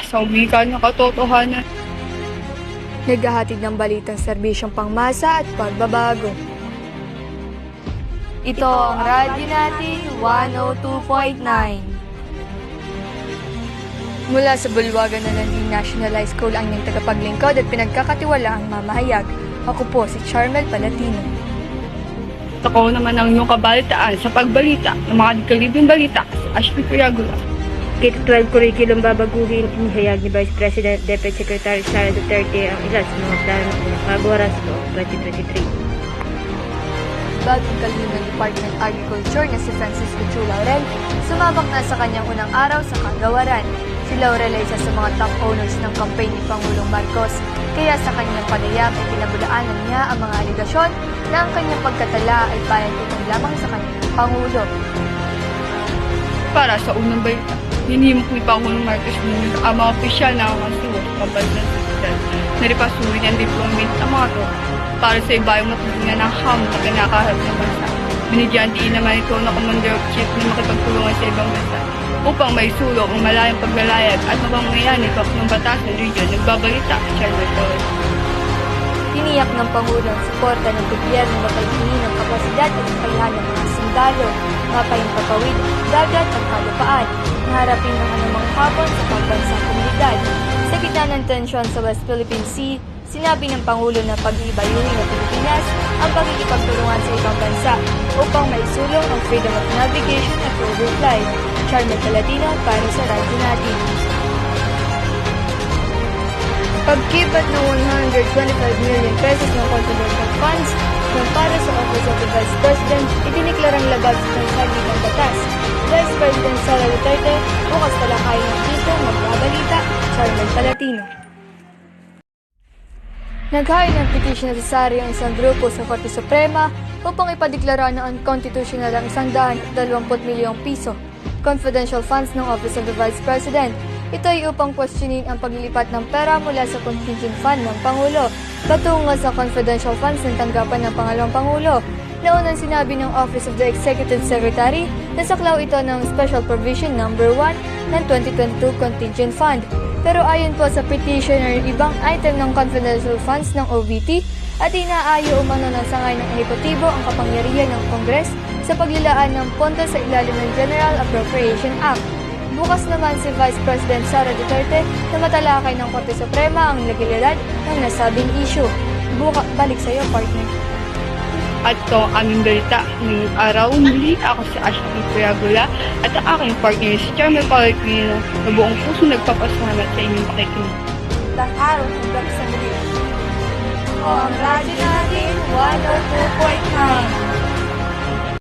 sa wika ng katotohanan. Naghahatid ng balitang serbisyong pangmasa at pagbabago. Ito ang radyo natin 102.9. Mula sa bulwagan na Landing National High School ang inyong tagapaglingkod at pinagkakatiwalaang mamahayag. Ako po si Charmel Palatino. Ako naman ang iyong kabalitaan sa pagbalita ng mga kalibing balita sa Ashby Triangula. K-12 curriculum babaguhin, inihayag ni Vice President Deputy Secretary Sara Duterte ang isa sa mga plano ng pag-oras noong 2023. Bagong kalihim ng Department of Agriculture na si Francisco Chu Laurel, sumabak na sa kanyang unang araw sa kagawaran. Si Laurel ay isa sa mga top owners ng campaign ni Pangulong Marcos, kaya sa kanyang panayam ay pinabulaanan niya ang mga aligasyon na ang kanyang pagkatala ay bayad-utang lamang sa kanyang Pangulo. Para sa unang balita, hinihimok ni Pangulong Marcos Jr. ang mga opisyal na kakasuwa sa kampanya ng President na ripasurin ang deployment ng mga to para sa ibayong matutunan ng hamon na kinakaharap ng bansa. Binigyan din naman ito na Commander-in-Chief na makipagtulungan sa ibang bansa upang may sulong ang malayang paglalayag at mapangyayan ito ng Batasan Region. Nagbabalita sa Channel 4. Tiniyak ng Pangulo ang suporta ng gobyerno na paghingi ng kapasidad at kakayahan ng mga sundalo, mapayang papawid, dagat at kalupaan, na harapin ang anumang hapon sa pambansang komunidad. Sa gitna ng tensyon sa West Philippine Sea, sinabi ng Pangulo na pag-iibayuhin ng Pilipinas ang pagkikipagtulungan sa ibang bansa upang maisulong ang freedom of navigation at overflight. Charmel Palatino para sa radyo natin. Pagkibat ng 125 million pesos ng confidential funds ng para sa Office of the Vice President, idiniklarang labag ng saligang batas. Vice President Sara Duterte, bukas talakayin ng dito, magbabalita, Charmel Palatino. Nag-hire ng petition na Sari ang isang grupo sa Korte Suprema upang ipadeklara na unconstitutional ang 120 milyong piso confidential funds ng Office of the Vice President. Ito ay upang questionin ang paglilipat ng pera mula sa contingent fund ng Pangulo patungo sa confidential funds ng tanggapan ng Pangalawang Pangulo. Naunang sinabi ng Office of the Executive Secretary na saklaw ito ng Special Provision No. 1 ng 2022 Contingent Fund. Pero ayon po sa petitioner, ibang item ng confidential funds ng OVT at inaayo umano ng sangay ng ehekutibo ang kapangyarihan ng Congress sa paglalaan ng pondo sa ilalim ng General Appropriation Act. Bukas naman si Vice President Sara Duterte na matalakay ng Korte Suprema ang legalidad ng nasabing issue. Balik sa iyo, partner. At ito ang aming balita ngayong araw. Muli ako si Ashby Triangula at ang aking partner si Charmel Palatino na buong puso nagpapasalamat sa inyong pakikinig. Tang araw hanggang sa muli. O ang radyo na